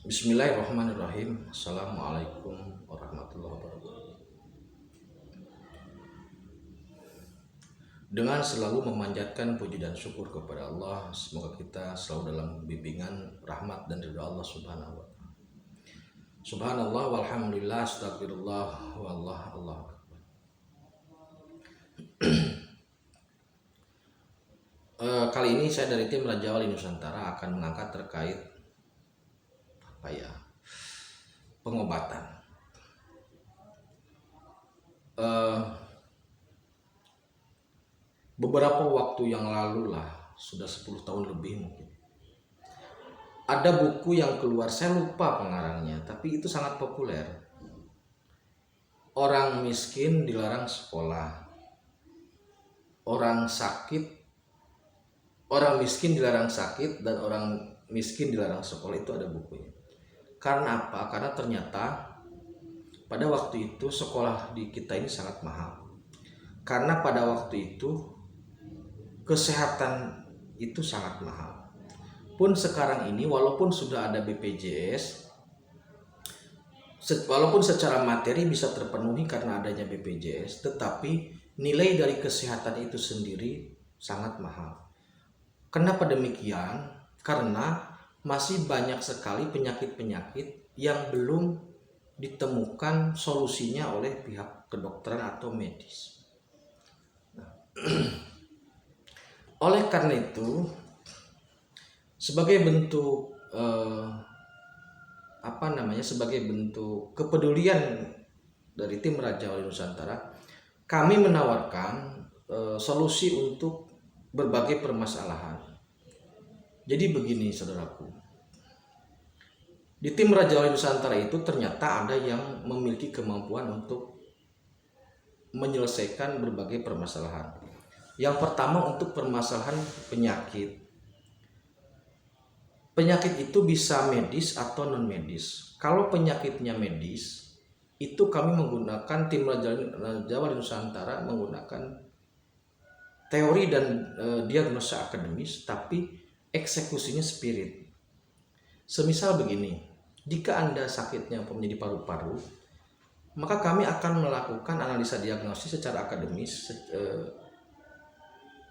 Bismillahirrahmanirrahim. Assalamualaikum warahmatullahi wabarakatuh. Dengan selalu memanjatkan puji dan syukur kepada Allah, semoga kita selalu dalam bimbingan rahmat dan ridha Allah Subhanahu wa taala. Subhanallah walhamdulillah astagfirullah wallah Allah akbar. Kali ini saya dari tim Raja Wali Nusantara akan mengangkat terkait pengobatan. Beberapa waktu yang lalu lah, sudah 10 tahun lebih mungkin, ada buku yang keluar, saya lupa pengarangnya, tapi itu sangat populer. Orang miskin dilarang sekolah, orang miskin dilarang sakit, dan orang miskin dilarang sekolah. Itu ada bukunya. Karena apa? Karena ternyata pada waktu itu sekolah di kita ini sangat mahal. Karena pada waktu itu kesehatan itu sangat mahal. Pun sekarang ini walaupun sudah ada BPJS, walaupun secara materi bisa terpenuhi karena adanya BPJS, tetapi nilai dari kesehatan itu sendiri sangat mahal. Kenapa demikian? Karena masih banyak sekali penyakit-penyakit yang belum ditemukan solusinya oleh pihak kedokteran atau medis. Oleh karena itu, sebagai bentuk sebagai bentuk kepedulian dari tim Raja Wali Nusantara, kami menawarkan solusi untuk berbagai permasalahan. Jadi begini saudaraku, di tim Raja Wali Nusantara itu ternyata ada yang memiliki kemampuan untuk menyelesaikan berbagai permasalahan. Yang pertama, untuk permasalahan penyakit. Penyakit itu bisa medis atau non medis. Kalau penyakitnya medis, itu kami menggunakan tim Raja Wali Nusantara menggunakan teori dan diagnosa akademis, tapi eksekusinya spirit. Semisal begini, jika Anda sakitnya menjadi paru-paru, maka kami akan melakukan analisa diagnosis secara akademis.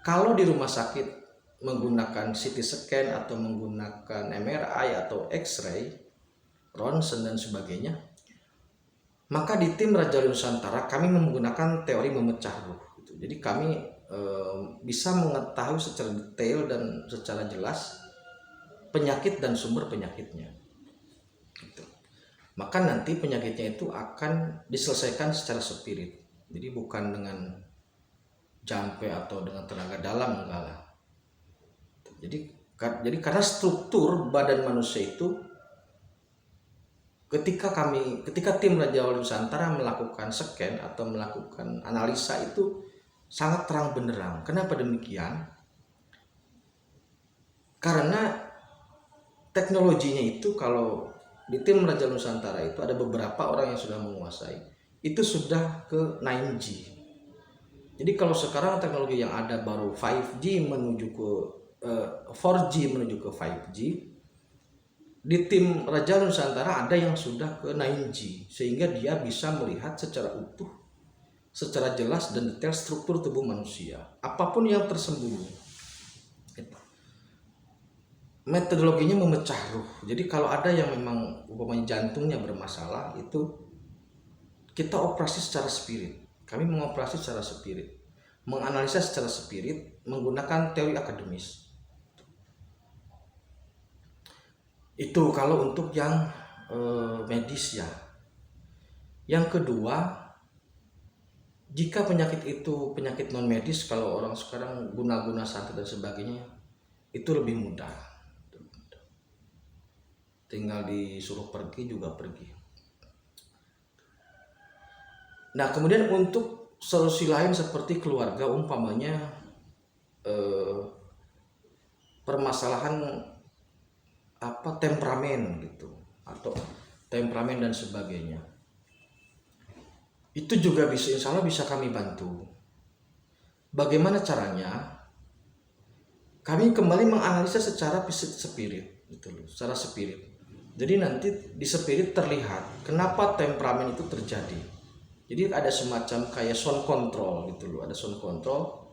Kalau di rumah sakit menggunakan CT scan atau menggunakan MRI atau X-ray, ronsen dan sebagainya, maka di tim Raja Wali Nusantara kami menggunakan teori memecah ruh. Jadi kami bisa mengetahui secara detail dan secara jelas penyakit dan sumber penyakitnya. Maka nanti penyakitnya itu akan diselesaikan secara spirit. Jadi bukan dengan jampe atau dengan tenaga dalam, enggak lah. Jadi karena struktur badan manusia itu, ketika tim Raja Wali Nusantara melakukan scan atau melakukan analisa itu sangat terang benderang. Kenapa demikian? Karena teknologinya itu, kalau di tim Raja Nusantara itu ada beberapa orang yang sudah menguasai, itu sudah ke 9G. Jadi kalau sekarang teknologi yang ada baru 5G menuju ke 4G menuju ke 5G, di tim Raja Nusantara ada yang sudah ke 9G, sehingga dia bisa melihat secara utuh, secara jelas dan detail struktur tubuh manusia, apapun yang tersembunyi. Metodologinya memecah ruh. Jadi kalau ada yang memang umpamanya jantungnya bermasalah, itu kita operasi secara spirit. Kami mengoperasi secara spirit, menganalisa secara spirit menggunakan teori akademis. Itu kalau untuk yang medis ya. Yang kedua, jika penyakit itu penyakit non medis, kalau orang sekarang guna-guna sakit dan sebagainya, itu lebih mudah. Tinggal disuruh pergi juga pergi. Nah, kemudian untuk solusi lain seperti keluarga, umpamanya permasalahan temperamen gitu, atau temperamen dan sebagainya, itu juga bisa, insya Allah bisa kami bantu. Bagaimana caranya? Kami kembali menganalisa secara spirit, gitu loh, secara spirit. Jadi nanti di spirit terlihat kenapa temperamen itu terjadi. Jadi ada semacam kayak sound control gitu loh, ada sound control.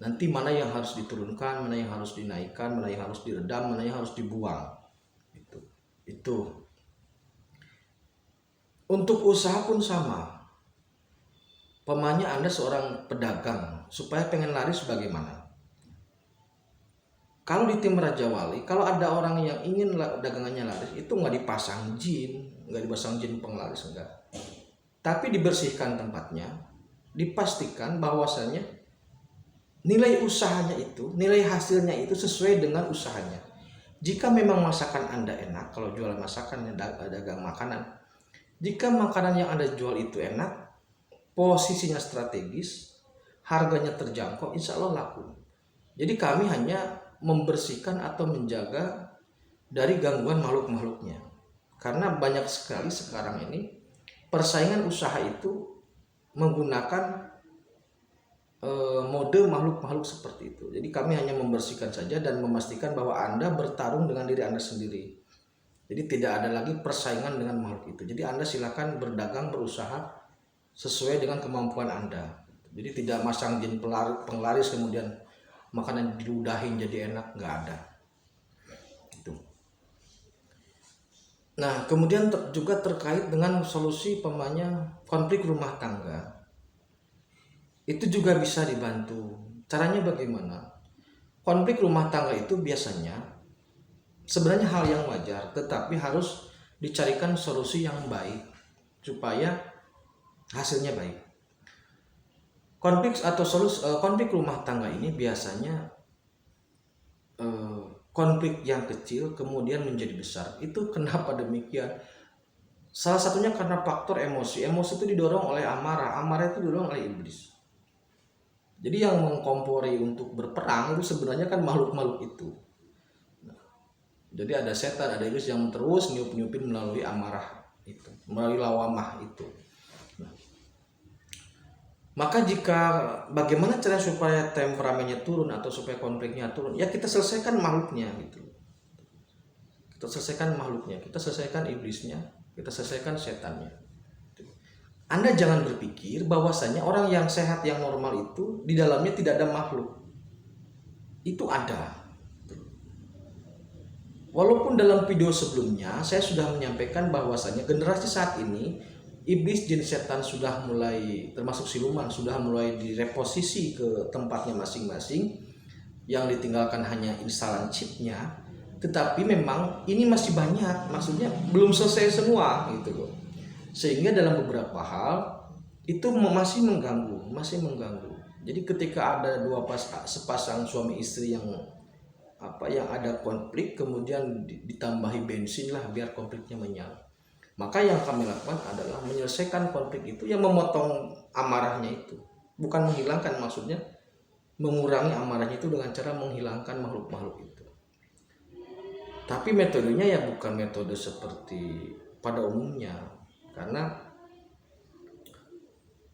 Nanti mana yang harus diturunkan, mana yang harus dinaikkan, mana yang harus diredam, mana yang harus dibuang. Itu. Untuk usaha pun sama. Pemanya Anda seorang pedagang, supaya pengen laris bagaimana? Kalau di tim Raja Wali, kalau ada orang yang ingin dagangannya laris, itu nggak dipasang jin penglaris, enggak. Tapi dibersihkan tempatnya, dipastikan bahwasannya nilai usahanya itu, nilai hasilnya itu sesuai dengan usahanya. Jika memang masakan Anda enak, kalau jual masakan, dagang makanan, jika makanan yang Anda jual itu enak, posisinya strategis, harganya terjangkau, insya Allah laku. Jadi kami hanya membersihkan atau menjaga dari gangguan makhluk-makhluknya. Karena banyak sekali sekarang ini persaingan usaha itu menggunakan mode makhluk-makhluk seperti itu. Jadi kami hanya membersihkan saja dan memastikan bahwa Anda bertarung dengan diri Anda sendiri. Jadi tidak ada lagi persaingan dengan makhluk itu. Jadi Anda silakan berdagang, berusaha sesuai dengan kemampuan Anda. Jadi tidak masang jin penglaris kemudian makanan diludahin jadi enak, nggak ada. Itu. Nah, kemudian juga terkait dengan solusi konflik rumah tangga. Itu juga bisa dibantu. Caranya bagaimana? Konflik rumah tangga itu biasanya sebenarnya hal yang wajar, tetapi harus dicarikan solusi yang baik supaya hasilnya baik. Konflik rumah tangga ini biasanya konflik yang kecil kemudian menjadi besar. Itu kenapa demikian? Salah satunya karena faktor emosi. Emosi itu didorong oleh amarah. Amarah itu didorong oleh iblis. Jadi yang mengkompori untuk berperang itu sebenarnya kan makhluk-makhluk itu. Jadi ada setan, ada iblis yang terus niup-niupin melalui amarah itu, melalui lawamah itu. Maka bagaimana cara supaya temperamennya turun atau supaya konfliknya turun? Ya kita selesaikan makhluknya gitu. Kita selesaikan iblisnya, kita selesaikan setannya. Anda jangan berpikir bahwasanya orang yang sehat, yang normal itu di dalamnya tidak ada makhluk. Itu ada. Walaupun dalam video sebelumnya saya sudah menyampaikan bahwasanya generasi saat ini iblis, jin, setan sudah mulai, termasuk siluman, sudah mulai direposisi ke tempatnya masing-masing. Yang ditinggalkan hanya instalan chipnya. Tetapi memang ini masih banyak, maksudnya belum selesai semua gitu loh. Sehingga dalam beberapa hal itu masih mengganggu. Jadi ketika ada sepasang suami istri yang ada konflik, kemudian ditambahi bensin lah biar konfliknya menyala. Maka yang kami lakukan adalah menyelesaikan konflik itu, yang memotong amarahnya itu. Bukan menghilangkan, maksudnya mengurangi amarahnya itu dengan cara menghilangkan makhluk-makhluk itu. Tapi metodenya ya bukan metode seperti pada umumnya. Karena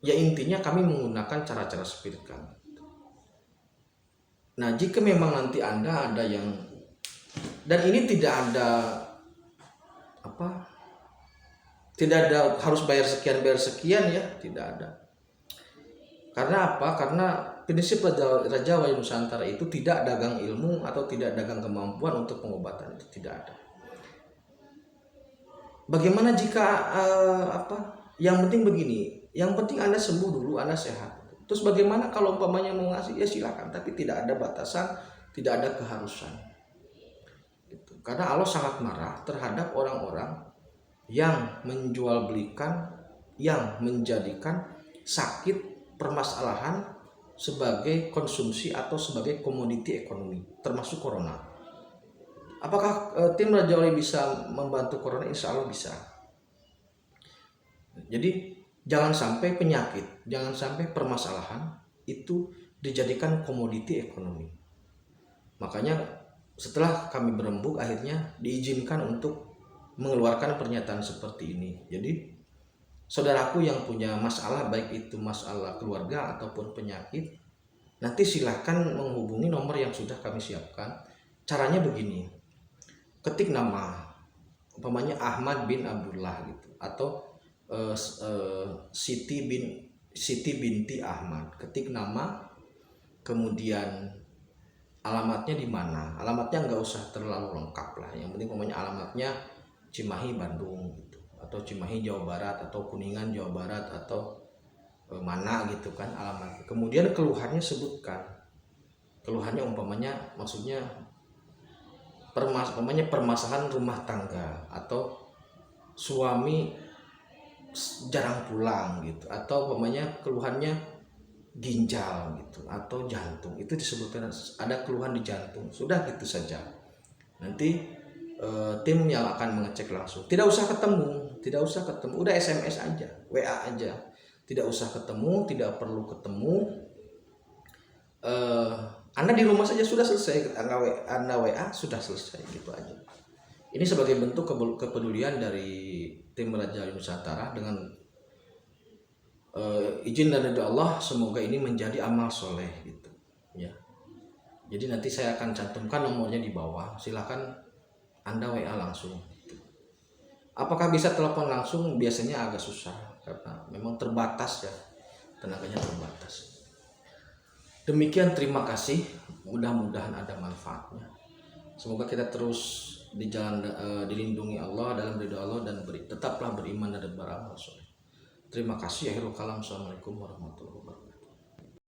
ya intinya kami menggunakan cara-cara spirit kami. Nah, jika memang nanti Anda ada yang, dan ini tidak ada harus bayar sekian ya, tidak ada. Karena apa? Karena prinsip Raja Wali Nusantara itu tidak dagang ilmu atau tidak dagang kemampuan untuk pengobatan, itu tidak ada. Bagaimana jika yang penting begini, yang penting Anda sembuh dulu, Anda sehat. Terus bagaimana kalau umpamanya mau ngasih? Ya silakan, tapi tidak ada batasan, tidak ada keharusan. Gitu. Karena Allah sangat marah terhadap orang-orang yang menjual belikan, yang menjadikan sakit, permasalahan sebagai konsumsi atau sebagai komoditi ekonomi, termasuk corona. Apakah tim Raja Wali bisa membantu corona? Insya Allah bisa. Jadi jangan sampai penyakit, jangan sampai permasalahan itu dijadikan komoditi ekonomi. Makanya setelah kami berembuk, akhirnya diizinkan untuk mengeluarkan pernyataan seperti ini. Jadi saudaraku yang punya masalah, baik itu masalah keluarga ataupun penyakit, nanti silahkan menghubungi nomor yang sudah kami siapkan. Caranya begini, ketik nama umpamanya Ahmad bin Abdullah gitu, atau Siti binti Ahmad, ketik nama, kemudian alamatnya di mana. Alamatnya nggak usah terlalu lengkap lah, yang penting umpamanya alamatnya Cimahi Bandung gitu, atau Cimahi Jawa Barat, atau Kuningan Jawa Barat, atau mana gitu kan alamat. Kemudian keluhannya sebutkan, keluhannya umpamanya maksudnya permasalahan rumah tangga, atau suami jarang pulang gitu, atau umpamanya keluhannya ginjal gitu atau jantung, itu disebutkan ada keluhan di jantung, sudah gitu saja. Nanti tim yang akan mengecek langsung, tidak usah ketemu, udah SMS aja, WA aja, tidak usah ketemu, tidak perlu ketemu. Anda di rumah saja sudah selesai, Anda WA sudah selesai, gitu aja. Ini sebagai bentuk kepedulian dari tim Raja Nusantara dengan izin dari Allah, semoga ini menjadi amal soleh gitu ya. Jadi nanti saya akan cantumkan nomornya di bawah, silahkan Anda WA langsung gitu. Apakah bisa telepon langsung? Biasanya agak susah karena memang terbatas ya, tenaganya terbatas. Demikian, terima kasih, mudah-mudahan ada manfaatnya. Semoga kita terus di jalan dilindungi Allah, dalam ridha Allah, dan tetaplah beriman dan beramal soleh. Terima kasih. Akhirul kalam. Assalamualaikum warahmatullahi wabarakatuh.